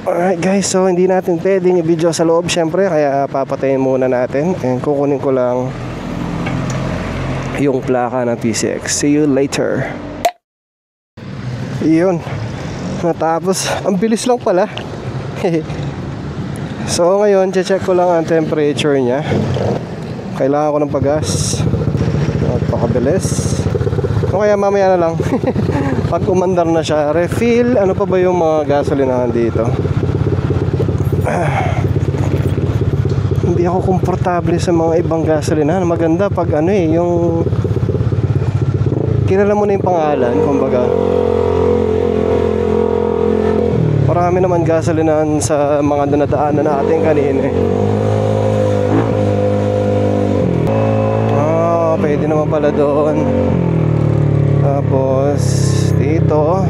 Alright guys, so hindi natin pwedeng i-video sa loob syempre, kaya papatayin muna natin. And kukunin ko lang yung plaka ng PCX. See you later. Iyon, natapos. Ang bilis lang pala. So ngayon, check ko lang ang temperature niya. Kailangan ko ng pagas. Napakabilis. O kaya mamaya na lang. Pag umandar na siya, refill. Ano pa ba yung mga gasolinahan dito? Hindi ako komportable sa mga ibang gasolinahan. Maganda pag ano yung kilala mo na yung pangalan, kumbaga. Marami naman gasolinahan sa mga dinadaanan natin kanina pwede naman pala doon. Tapos dito